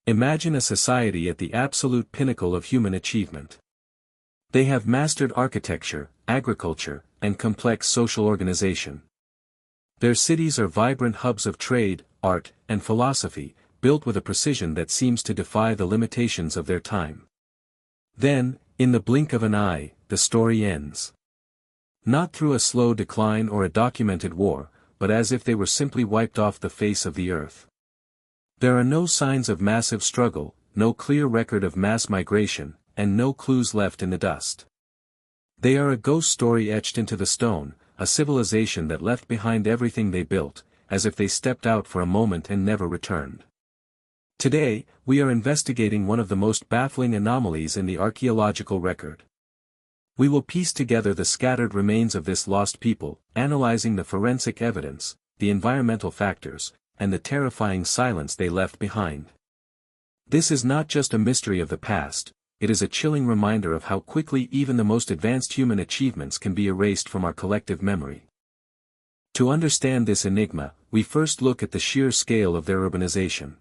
Imagine a society at the absolute pinnacle of human achievement. They have mastered architecture, agriculture, and complex social organization. Their cities are vibrant hubs of trade, art, and philosophy, built with a precision that seems to defy the limitations of their time. Then, in the blink of an eye, the story ends. Not through a slow decline or a documented war, but as if they were simply wiped off the face of the earth. There are no signs of massive struggle, no clear record of mass migration, and no clues left in the dust. They are a ghost story etched into the stone, a civilization that left behind everything they built, as if they stepped out for a moment and never returned. Today, we are investigating one of the most baffling anomalies in the archaeological record. We will piece together the scattered remains of this lost people, analyzing the forensic evidence, the environmental factors, and the terrifying silence they left behind. This is not just a mystery of the past, it is a chilling reminder of how quickly even the most advanced human achievements can be erased from our collective memory. To understand this enigma, we first look at the sheer scale of their urbanization.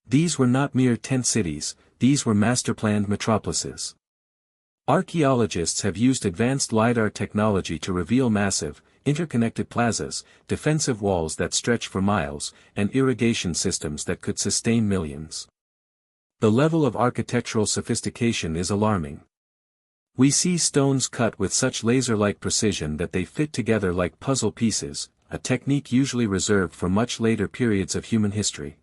These were not mere tent cities, these were master-planned metropolises. Archaeologists have used advanced LiDAR technology to reveal massive, interconnected plazas, defensive walls that stretch for miles, and irrigation systems that could sustain millions. The level of architectural sophistication is alarming. We see stones cut with such laser-like precision that they fit together like puzzle pieces, a technique usually reserved for much later periods of human history.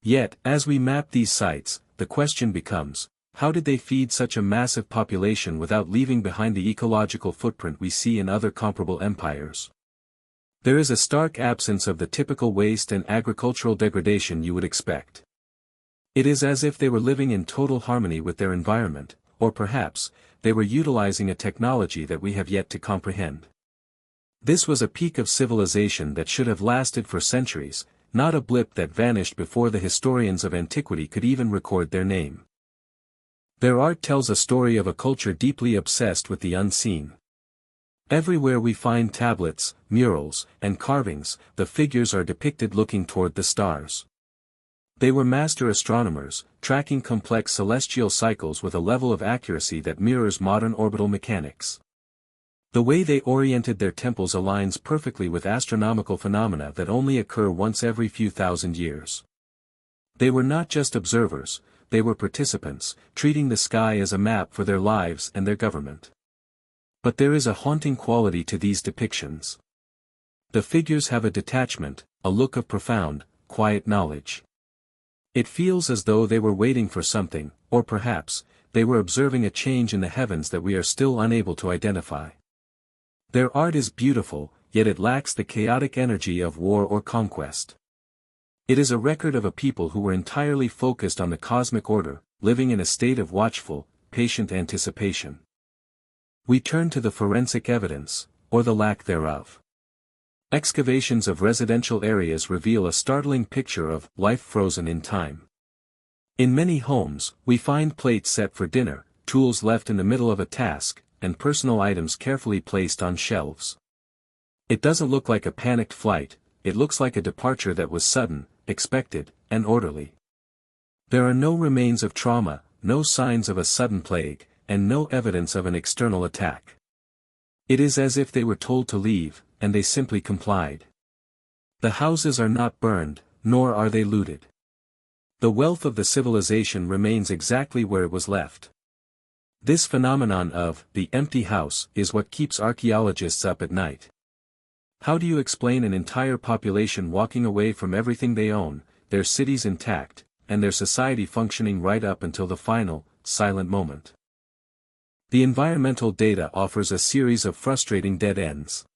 Yet, as we map these sites, the question becomes, how did they feed such a massive population without leaving behind the ecological footprint we see in other comparable empires? There is a stark absence of the typical waste and agricultural degradation you would expect. It is as if they were living in total harmony with their environment, or perhaps, they were utilizing a technology that we have yet to comprehend. This was a peak of civilization that should have lasted for centuries, not a blip that vanished before the historians of antiquity could even record their name. Their art tells a story of a culture deeply obsessed with the unseen. Everywhere we find tablets, murals, and carvings, the figures are depicted looking toward the stars. They were master astronomers, tracking complex celestial cycles with a level of accuracy that mirrors modern orbital mechanics. The way they oriented their temples aligns perfectly with astronomical phenomena that only occur once every few thousand years. They were not just observers, they were participants, treating the sky as a map for their lives and their government. But there is a haunting quality to these depictions. The figures have a detachment, a look of profound, quiet knowledge. It feels as though they were waiting for something, or perhaps, they were observing a change in the heavens that we are still unable to identify. Their art is beautiful, yet it lacks the chaotic energy of war or conquest. It is a record of a people who were entirely focused on the cosmic order, living in a state of watchful, patient anticipation. We turn to the forensic evidence, or the lack thereof. Excavations of residential areas reveal a startling picture of life frozen in time. In many homes, we find plates set for dinner, tools left in the middle of a task, and personal items carefully placed on shelves. It doesn't look like a panicked flight, it looks like a departure that was sudden, expected, and orderly. There are no remains of trauma, no signs of a sudden plague, and no evidence of an external attack. It is as if they were told to leave, and they simply complied. The houses are not burned, nor are they looted. The wealth of the civilization remains exactly where it was left. This phenomenon of the empty house is what keeps archaeologists up at night. How do you explain an entire population walking away from everything they own, their cities intact, and their society functioning right up until the final, silent moment? The environmental data offers a series of frustrating dead ends.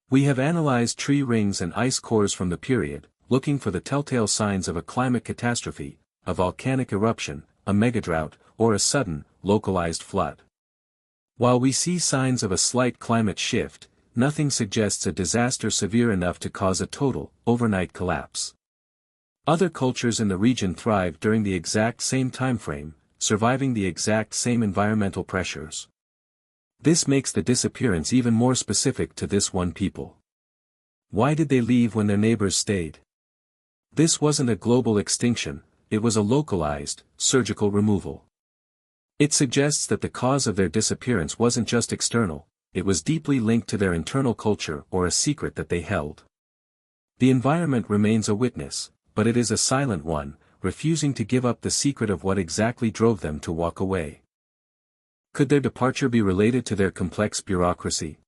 We have analyzed tree rings and ice cores from the period, looking for the telltale signs of a climate catastrophe, a volcanic eruption, a megadrought, or a sudden, localized flood. While we see signs of a slight climate shift, nothing suggests a disaster severe enough to cause a total, overnight collapse. Other cultures in the region thrived during the exact same timeframe, surviving the exact same environmental pressures. This makes the disappearance even more specific to this one people. Why did they leave when their neighbors stayed? This wasn't a global extinction, it was a localized, surgical removal. It suggests that the cause of their disappearance wasn't just external, it was deeply linked to their internal culture or a secret that they held. The environment remains a witness, but it is a silent one, refusing to give up the secret of what exactly drove them to walk away. Could their departure be related to their complex bureaucracy?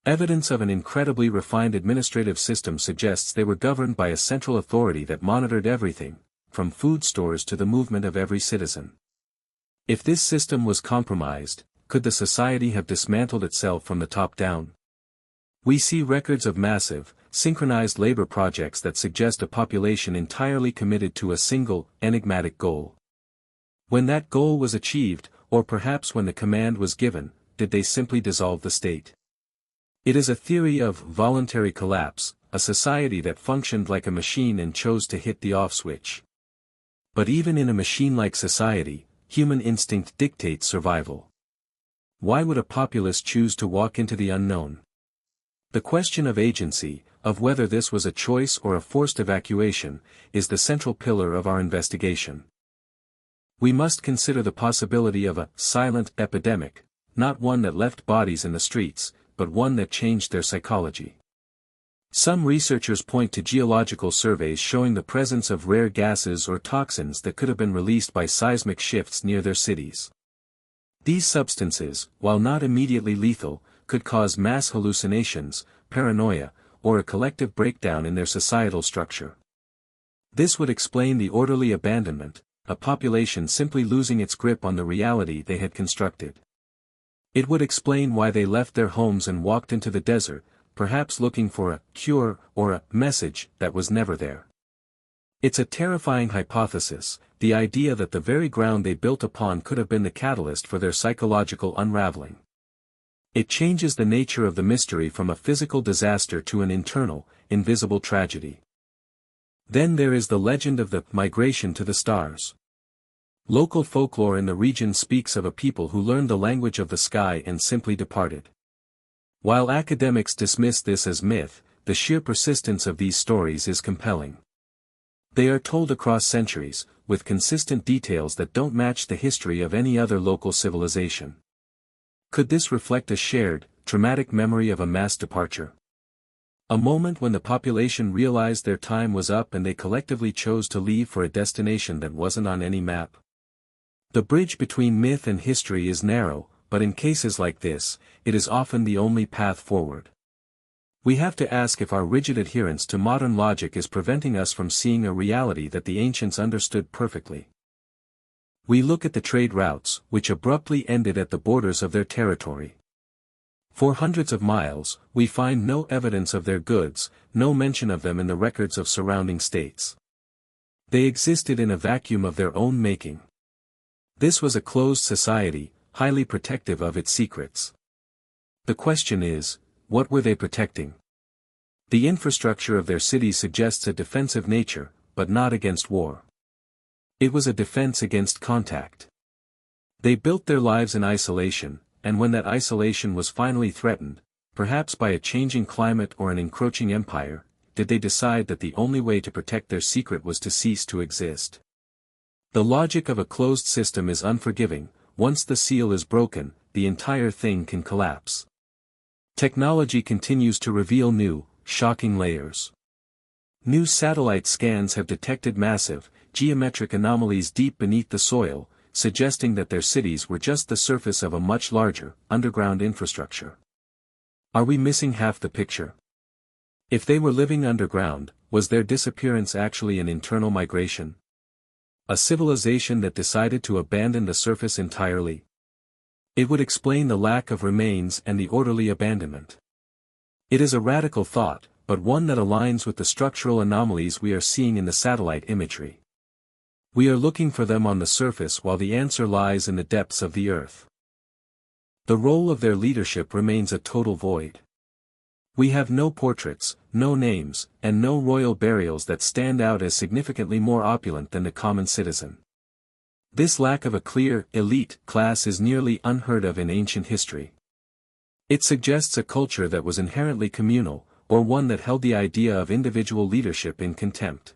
Evidence of an incredibly refined administrative system suggests they were governed by a central authority that monitored everything, from food stores to the movement of every citizen. If this system was compromised, could the society have dismantled itself from the top down? We see records of massive, synchronized labor projects that suggest a population entirely committed to a single, enigmatic goal. When that goal was achieved, or perhaps when the command was given, did they simply dissolve the state? It is a theory of voluntary collapse, a society that functioned like a machine and chose to hit the off switch. But even in a machine-like society, human instinct dictates survival. Why would a populace choose to walk into the unknown? The question of agency, of whether this was a choice or a forced evacuation, is the central pillar of our investigation. We must consider the possibility of a silent epidemic, not one that left bodies in the streets, but one that changed their psychology. Some researchers point to geological surveys showing the presence of rare gases or toxins that could have been released by seismic shifts near their cities. These substances, while not immediately lethal, could cause mass hallucinations, paranoia, or a collective breakdown in their societal structure. This would explain the orderly abandonment, a population simply losing its grip on the reality they had constructed. It would explain why they left their homes and walked into the desert, perhaps looking for a cure or a message that was never there. It's a terrifying hypothesis, the idea that the very ground they built upon could have been the catalyst for their psychological unraveling. It changes the nature of the mystery from a physical disaster to an internal, invisible tragedy. Then there is the legend of the migration to the stars. Local folklore in the region speaks of a people who learned the language of the sky and simply departed. While academics dismiss this as myth, the sheer persistence of these stories is compelling. They are told across centuries, with consistent details that don't match the history of any other local civilization. Could this reflect a shared, traumatic memory of a mass departure? A moment when the population realized their time was up and they collectively chose to leave for a destination that wasn't on any map. The bridge between myth and history is narrow, but in cases like this, it is often the only path forward. We have to ask if our rigid adherence to modern logic is preventing us from seeing a reality that the ancients understood perfectly. We look at the trade routes, which abruptly ended at the borders of their territory. For hundreds of miles, we find no evidence of their goods, no mention of them in the records of surrounding states. They existed in a vacuum of their own making. This was a closed society, highly protective of its secrets. The question is, what were they protecting? The infrastructure of their cities suggests a defensive nature, but not against war. It was a defense against contact. They built their lives in isolation, and when that isolation was finally threatened, perhaps by a changing climate or an encroaching empire, did they decide that the only way to protect their secret was to cease to exist? The logic of a closed system is unforgiving. Once the seal is broken, the entire thing can collapse. Technology continues to reveal new, shocking layers. New satellite scans have detected massive, geometric anomalies deep beneath the soil, suggesting that their cities were just the surface of a much larger, underground infrastructure. Are we missing half the picture? If they were living underground, was their disappearance actually an internal migration? A civilization that decided to abandon the surface entirely? It would explain the lack of remains and the orderly abandonment. It is a radical thought, but one that aligns with the structural anomalies we are seeing in the satellite imagery. We are looking for them on the surface while the answer lies in the depths of the earth. The role of their leadership remains a total void. We have no portraits, no names, and no royal burials that stand out as significantly more opulent than the common citizen. This lack of a clear, elite class is nearly unheard of in ancient history. It suggests a culture that was inherently communal, or one that held the idea of individual leadership in contempt.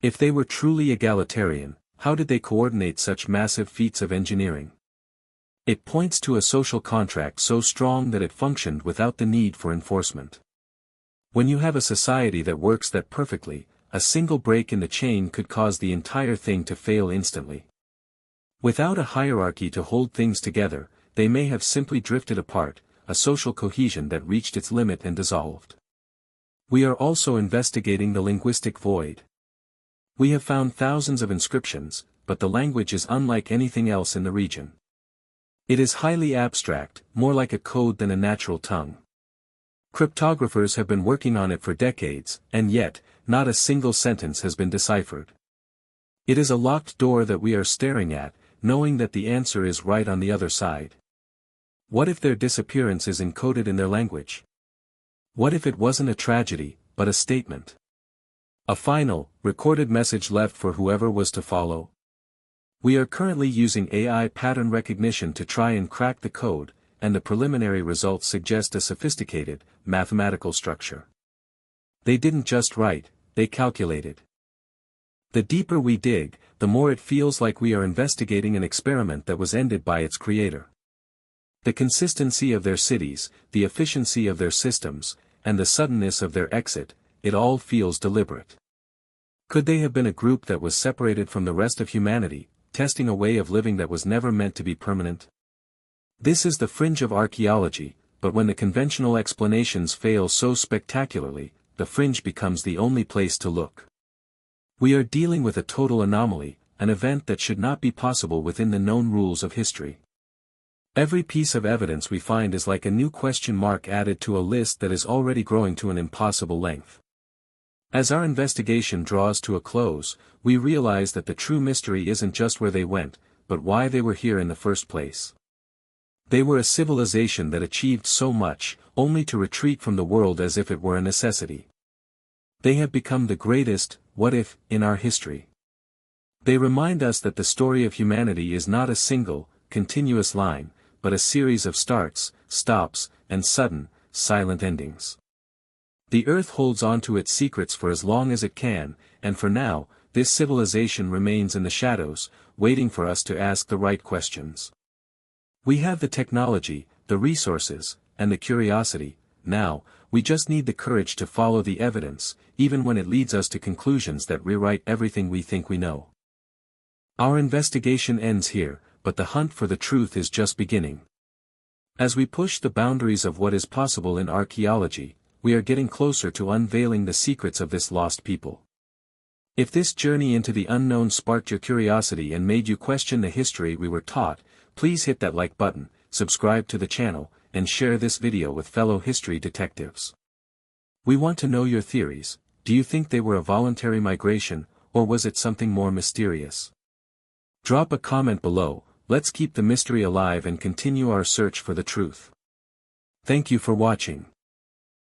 If they were truly egalitarian, how did they coordinate such massive feats of engineering? It points to a social contract so strong that it functioned without the need for enforcement. When you have a society that works that perfectly, a single break in the chain could cause the entire thing to fail instantly. Without a hierarchy to hold things together, they may have simply drifted apart, a social cohesion that reached its limit and dissolved. We are also investigating the linguistic void. We have found thousands of inscriptions, but the language is unlike anything else in the region. It is highly abstract, more like a code than a natural tongue. Cryptographers have been working on it for decades, and yet, not a single sentence has been deciphered. It is a locked door that we are staring at, knowing that the answer is right on the other side. What if their disappearance is encoded in their language? What if it wasn't a tragedy, but a statement? A final, recorded message left for whoever was to follow? We are currently using AI pattern recognition to try and crack the code, and the preliminary results suggest a sophisticated, mathematical structure. They didn't just write, they calculated. The deeper we dig, the more it feels like we are investigating an experiment that was ended by its creator. The consistency of their cities, the efficiency of their systems, and the suddenness of their exit, it all feels deliberate. Could they have been a group that was separated from the rest of humanity, testing a way of living that was never meant to be permanent? This is the fringe of archaeology, but when the conventional explanations fail so spectacularly, the fringe becomes the only place to look. We are dealing with a total anomaly, an event that should not be possible within the known rules of history. Every piece of evidence we find is like a new question mark added to a list that is already growing to an impossible length. As our investigation draws to a close, we realize that the true mystery isn't just where they went, but why they were here in the first place. They were a civilization that achieved so much, only to retreat from the world as if it were a necessity. They have become the greatest, what if, in our history. They remind us that the story of humanity is not a single, continuous line, but a series of starts, stops, and sudden, silent endings. The Earth holds on to its secrets for as long as it can, and for now, this civilization remains in the shadows, waiting for us to ask the right questions. We have the technology, the resources, and the curiosity. Now, we just need the courage to follow the evidence, even when it leads us to conclusions that rewrite everything we think we know. Our investigation ends here, but the hunt for the truth is just beginning. As we push the boundaries of what is possible in archaeology, we are getting closer to unveiling the secrets of this lost people. If this journey into the unknown sparked your curiosity and made you question the history we were taught, please hit that like button, subscribe to the channel, and share this video with fellow history detectives. We want to know your theories. Do you think they were a voluntary migration, or was it something more mysterious? Drop a comment below. Let's keep the mystery alive and continue our search for the truth. Thank you for watching.